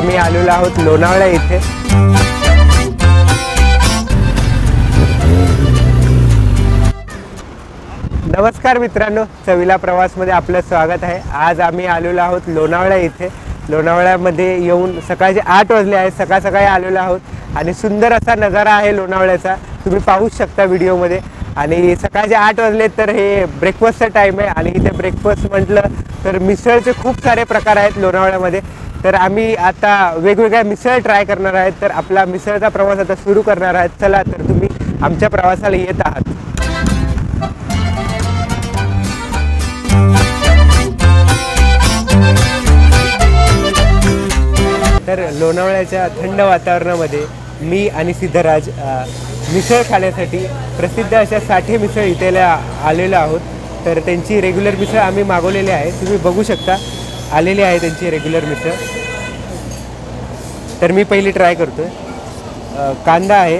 आम्ही आलेलो आहोत लोणावळा इथे। नमस्कार मित्रांनो, चवीला प्रवासमध्ये आपलं स्वागत आहे। आज आम्ही आलेलो आहोत लोणावळा इथे। लोणावळ्यामध्ये येऊन सकाळचे 8 वाजले आहेत। सकाळी आलेलो आहोत आणि सुंदर असा नजारा आहे लोणावळ्याचा, तुम्ही पाहू शकता व्हिडिओमध्ये। आणि सकाळचे 8 वाजले तर हे ब्रेकफास्टचा टाइम आहे आणि इथे ब्रेकफास्ट म्हटलं तर मिसळचे खूप सारे प्रकार आहेत लोणावळ्यामध्ये। तर आम्ही आता वेगवेगळ्या मिसळ ट्राय करणार आहेत। तर आपला मिसळचा प्रवास आता सुरू करणार आहेत। चला तर तुम्ही आमच्या प्रवासाला येत आहात। तर लोणावळ्याच्या थंड वातावरणामध्ये मी आणि सिद्धराज मिसळ खाण्यासाठी प्रसिद्ध अशा साठे मिसळ इथे आलेलो आहोत। तर त्यांची रेग्युलर मिसळ आम्ही मागवलेली आहे, तुम्ही बघू शकता आलेली आहे त्यांची रेग्युलर मिसळ। तर मी पहिली ट्राय करतो आहे। कांदा आहे,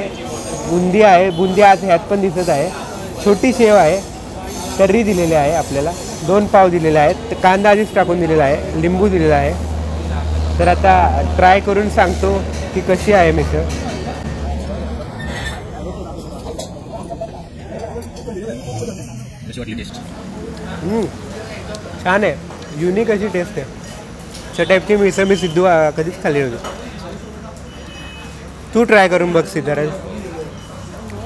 बुंदी आहे, बुंदी आज ह्यात पण दिसत आहे, छोटी शेव आहे, तर्री दिलेली आहे, आपल्याला 2 पाव दिलेले आहेत, कांदा आधीच टाकून दिलेला आहे, लिंबू दिलेला आहे। तर आता ट्राय करून सांगतो की कशी आहे मिसळ। छान आहे, युनिक अशी टेस्ट आहे। अशा टाईपची मिसळ मी सिद्धू कधीच खाल्ली होती। तू ट्राय करून बघ सिद्धराज,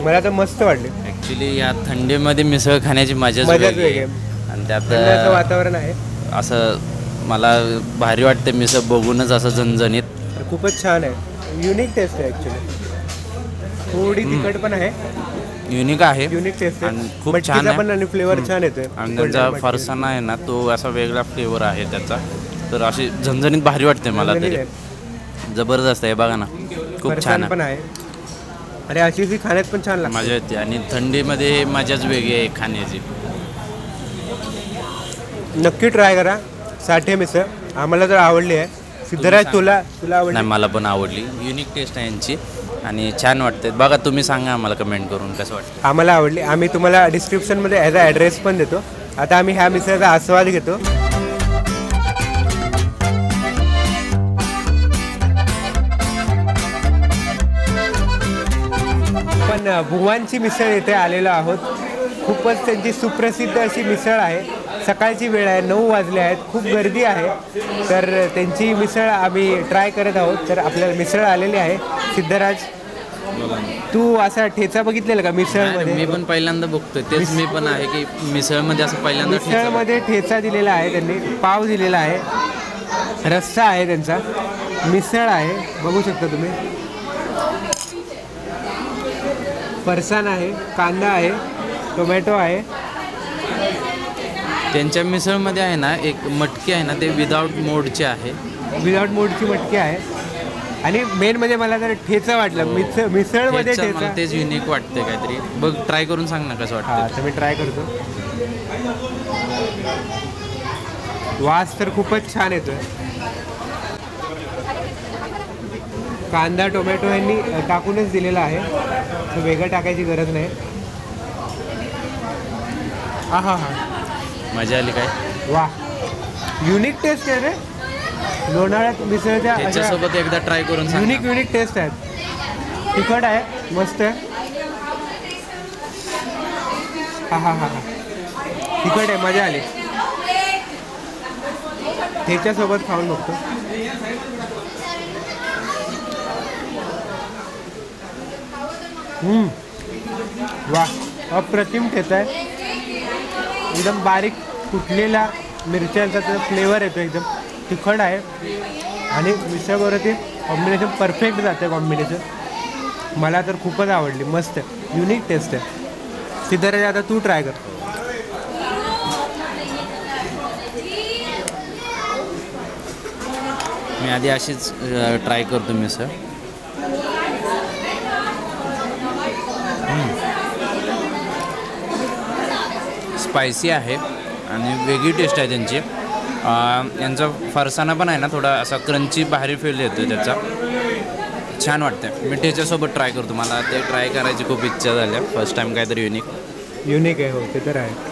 मला तर मस्त वाटली। ॲक्च्युली या थंडीमध्ये मिसळ खाण्याची मजाच वेगळी आहे आणि त्यात वातावरण आहे, असं मला भारी वाटते मिसळ बघूनच, असं झणझणीत खूपच छान आहे। युनिक टेस्ट आहे, ॲक्च्युली थोडी तिखट पण आहे, युनिक आहे, युनिक टेस्ट आणि खूप छान आहे, पण आणि फ्लेवर छान येतोय। आणि त्याचा फरसाणा आहे ना, तो असा वेगळा फ्लेवर आहे त्याचा, तर अशी झणझणीत भारी वाटते मला तरी, जबरदस्त आहे। बघा ना, खूप छान पण आहे, अरे अशी खाण्यात पण छान लागते, मजा येते। आणि थंडीमध्ये मजाच वेगळी आहे खाण्याची। नक्की ट्राय करा साठे मिसळ, आम्हाला तर आवडली आहे। सिद्धराज तुला आवडली? नाही, मला पण आवडली, युनिक टेस्ट आहे यांची आणि छान वाटते। बघा, तुम्ही सांगा आम्हाला कमेंट करून कसं वाटतं। आम्हाला आवडली, आम्ही तुम्हाला डिस्क्रिप्शनमध्ये ह्याचा ॲड्रेस पण देतो। आता आम्ही ह्या मिसळचा आस्वाद घेतो। पण भुवनची मिसळ इथे आलेलो आहोत, खूपच त्यांची सुप्रसिद्ध अशी मिसळ आहे। सकाळची वेळ आहे, 9 वाजले आहेत, खूप गर्दी आहे, तर त्यांची मिसळ आम्ही ट्राय करत आहोत। तर आपल्याला मिसळ आलेली आहे। सिद्धराज, तू असा ठेचा बघितलेला का मिसळमध्ये? मी पण पहिल्यांदा बघतोय, तेच मी पण आहे की मिसळमध्ये असं पहिल्यांदा मिसळमध्ये ठेचा दिलेला आहे त्यांनी, पाव दिलेला आहे, रस्सा आहे त्यांचा, मिसळ आहे, बघू शकता तुम्ही, फरसाण आहे, कांदा आहे, टोमॅटो आहे। त्यांच्या मिसळमध्ये आहे ना एक मटकी आहे ना, ते विदाऊट मोडचे आहे, विदाऊट मोडची मटकी आहे। आणि मेन म्हणजे मला जर ठेचा वाटलं, मिसळमध्ये ठेचा, तेच युनिक वाटते काहीतरी। बघ, ट्राय करून सांग ना कसं वाटतं। तर मी ट्राय करतो। वास तर खूपच छान येतोय। कांदा टोमॅटो यांनी टाकूनच दिलेला आहे, तर वेगळं टाकायची गरज नाही। हा, मजा आली काय? वा, युनिक टेस्ट आहे रे लोणावळ्यात मिसळच्या, त्याच्यासोबत एकदा ट्राय करून सांग। युनिक टेस्ट आहे, तिखट आहे, मस्त आहे। हा, तिखट आहे, मजा आली। त्याच्यासोबत खाऊन बघतो। वा, अप्रतिम ठेचा आहे, एकदम बारीक कुटलेला मिरच्यांचा त्याचा फ्लेवर येतो, एकदम तिखट आहे आणि मिसळबरोबर ते कॉम्बिनेशन परफेक्ट जातं कॉम्बिनेशन। मला तर खूपच आवडली, मस्त युनिक टेस्ट आहे। सिद्धराज, आता तू ट्राय कर। मी आधी अशीच ट्राय करतो मिसळ। स्पायसी आहे आणि वेगळी टेस्ट आहे त्यांची। यांचा फरसाणा पण आहे ना, थोडा असा क्रंची भारी फील येतो त्याचा, छान वाटतं। मी त्याच्यासोबत ट्राय करतो, मला ते ट्राय करायची खूप इच्छा झाली आहे, फर्स्ट टाइम काहीतरी युनिक आहे। हो, ते तर आहे।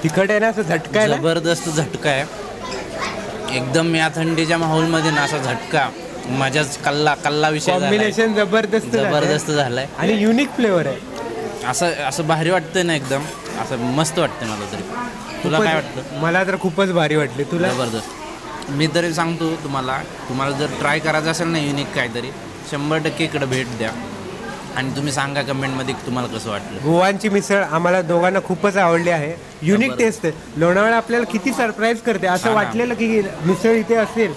तिखट आहे ना, असं झटका आहे ना. जबरदस्त झटका आहे एकदम. या थंडीच्या माहोलमध्ये ना असा झटका मजाच कल्ला विषय झालाय. कॉम्बिनेशन जबरदस्त झालाय आणि युनिक फ्लेवर आहे. असं भारी वाटतंय ना एकदम. असं मस्त वाटतंय मला तरी. तुला काय वाटतं? मला तर खूपच भारी वाटले. तुला? जबरदस्त. मी तरी सांगतो तुम्हाला जर ट्राय करायचं असेल ना युनिक काहीतरी, 100% इकडे भेट द्या आणि तुम्ही सांगा कमेंटमध्ये तुम्हाला कसं वाटलं. बुवांची मिसळ आम्हाला दोघांना खूपच आवडली आहे. युनिक टेस्ट आहे. लोणावळा आपल्याला किती सरप्राईज करते. असं वाटलेलं की मिसळ इथे असेल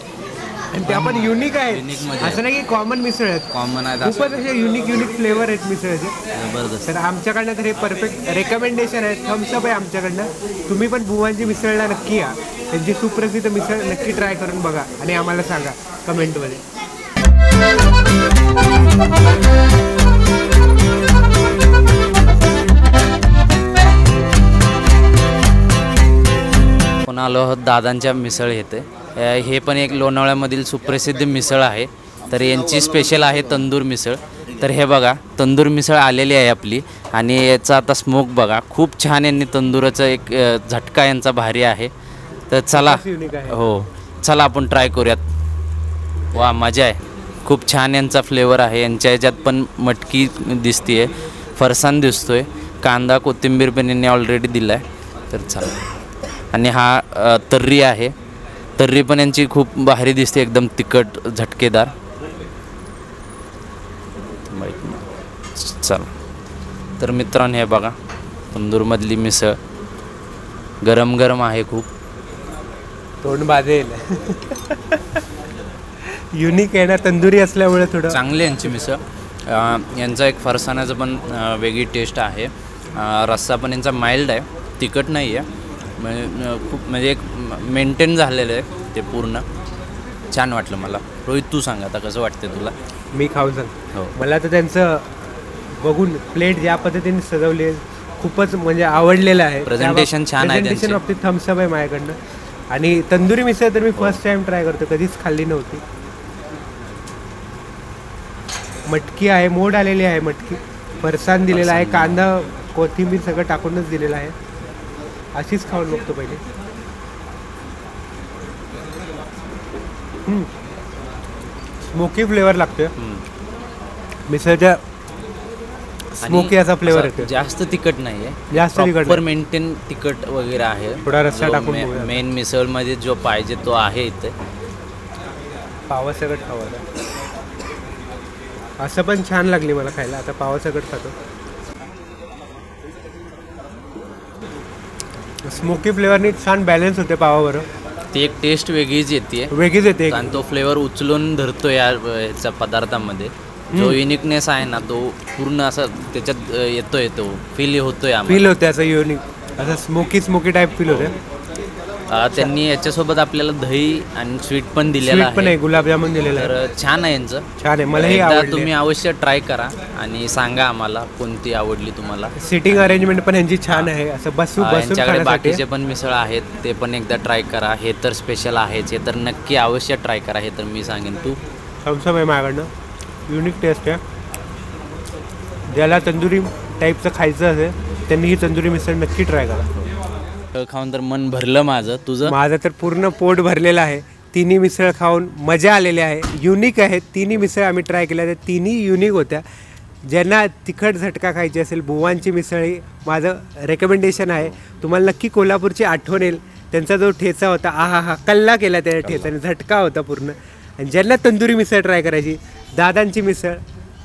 आणि ते आपण युनिक आहे. असं नाही की कॉमन मिसळ आहेत. कॉमन आहे. खूपच असे युनिक फ्लेवर आहेत मिसळचे. जबरदस्त. तर आमच्याकडनं तर हे परफेक्ट रेकमेंडेशन आहे. थम्सअप आहे आमच्याकडनं. तुम्ही पण बुवांची मिसळला नक्की या. त्यांची सुप्रसिद्ध मिसळ नक्की ट्राय करून बघा आणि आम्हाला सांगा कमेंटमध्ये. पुन्हा आलो आहोत दादांच्या मिसळ येते. हे पण एक लोणावळ्यामधील सुप्रसिद्ध मिसळ आहे. तर यांची स्पेशल आहे तंदूर मिसळ. तर हे बघा तंदूर मिसळ आलेली आहे आपली आणि याचा आता स्मोक बघा खूप छान. यांनी तंदुराचं एक झटका यांचा भारी आहे. तर चला हो चला आपण ट्राय करूयात. वा मजा आहे. खूप छान यांचा फ्लेवर आहे. यांच्या ह्याच्यात पण मटकी दिसते, फरसाण दिसतोय, कांदा कोथिंबीर पण यांनी ऑलरेडी दिला आहे. तर चला. आणि हा तर्री आहे. तर्री पण यांची खूप भारी दिसते एकदम तिखट झटकेदार. चला. तर मित्रांनो हे बघा तंदूरमधली मिसळ गरम गरम आहे खूप. तोंड बाधेल. युनिक आहे ना, तंदुरी असल्यामुळे थोडं चांगली यांची मिसळ. यांचा एक फरसाणाचं पण वेगळी टेस्ट आहे. रस्सा पण यांचा माइल्ड आहे, तिखट नाही आहे. खूप म्हणजे एक मेंटेन झालेलं आहे ते पूर्ण. छान वाटलं मला. रोहित तू सांग आता कसं वाटतं तुला? मी खाऊ सांग. हो. मला तर त्यांचं बघून प्लेट ज्या पद्धतीने सजवली खूपच म्हणजे आवडलेलं आहे. प्रेझेंटेशन छान आहे. प्रेझेंटेशन बाबतीत थम्सअप आहे माझ्याकडनं. आणि तंदुरी मिसळ तर मी फर्स्ट टाइम ट्राय करतो, कधीच खाल्ली नव्हती. मटकी आहे, मोड आलेली आहे मटकी, फरसाण दिलेला आहे, कांदा कोथिंबीर सगळं टाकूनच दिलेलं आहे. अशीच खाऊन बघतो पहिले. स्मोकी फ्लेवर लागतोय मिसळच्या. स्मोकी असा फ्लेवर येतो. जास्त तिखट नाही आहे, जास्त तिखट पर मेंटेन तिखट वगैरे आहे. थोडा रस्सा टाकून मेन मिसळमध्ये जो पाहिजे तो आहे इथे. पावासकट खावा. असं पण छान लागली मला खायला. आता पावासकट खातो. स्मोकी फ्लेवरनी छान बॅलन्स होते पावाबरोबर. ती एक टेस्ट वेगळीच येते आणि तो फ्लेवर उचलून धरतो या ह्याच्या पदार्थामध्ये. जो युनिकनेस आहे ना तो पूर्ण असं त्याच्यात येतोय, तो फील होतोय. फील होते असं युनिक, असं स्मोकी टाईप फील होते. त्यांनी याच्यासोबत आपल्याला दही आणि स्वीट पण दिलेलं आहे. गुलाबजामुन दिलेलं आहे. तर छान आहे यांचं. छान आहे. मला एकदा तुम्ही अवश्य ट्राय करा आणि सांगा आम्हाला कोणती आवडली तुम्हाला. सिटिंग अरेंजमेंट पण यांची छान आहे. असं बसून यांच्याकडे बाकीचे पण मिसळ आहेत, ते पण एकदा ट्राय करा. हे तर स्पेशल आहेच, हे तर नक्की अवश्य ट्राय करा. हे तर मी सांगेन. तू थम्सअप आहे माझ्याकडनं. युनिक टेस्ट आहे. ज्याला तंदुरी टाईपचं खायचं असेल त्यांनी ही तंदुरी मिसळ नक्की ट्राय करा. खाऊन तर मन भरलं माझं. तुझं? माझं तर पूर्ण पोट भरलेलं आहे. तिन्ही मिसळ खाऊन मजा आलेली आहे. युनिक आहेत तिन्ही मिसळ. आम्ही ट्राय केल्या त्या तिन्ही युनिक होत्या. ज्यांना तिखट झटका खायची असेल बुवांची मिसळ ही माझं रेकमेंडेशन आहे. तुम्हाला नक्की कोल्हापूरची आठवण येईल. त्यांचा जो ठेचा होता, हा कल्ला केला त्या ठेचाने, झटका होता पूर्ण. आणि ज्यांना तंदुरी मिसळ ट्राय करायची, दादांची मिसळ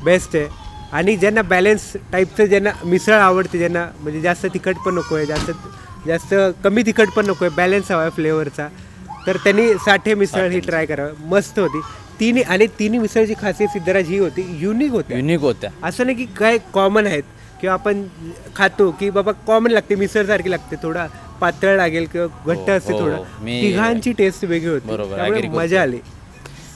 बेस्ट आहे. आणि ज्यांना बॅलन्स टाईपचं ज्यांना मिसळ आवडते, ज्यांना म्हणजे जास्त तिखट पण नको आहे, जास्त कमी तिखट पण नको आहे, बॅलन्स हवा आहे फ्लेवरचा, तर त्यांनी साठे मिसळ ही ट्राय करावं. मस्त होती तिन्ही मिसळची खासियत सिद्धराज ही होती, युनिक होत्या. असं नाही की काय कॉमन आहेत किंवा आपण खातो की बाबा कॉमन लागते मिसळसारखी लागते, थोडा पातळ लागेल किंवा घट्ट असते थोडं. तिघांची टेस्ट वेगळी होती, मजा आली.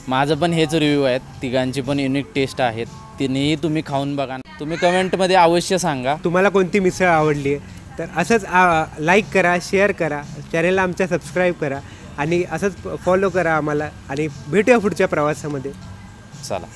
माझं पण हेच रिव्ह्यू आहेत. तिघांची पण युनिक टेस्ट आहेत. तिन्ही तुम्ही खाऊन बघा. तुम्ही कमेंटमध्ये अवश्य सांगा तुम्हाला कोणती मिसळ आवडली आहे. तर असंच लाईक करा, शेअर करा, चॅनलला आमच्या सबस्क्राईब करा आणि असंच फॉलो करा आम्हाला. आणि भेटूया पुढच्या प्रवासामध्ये. चला.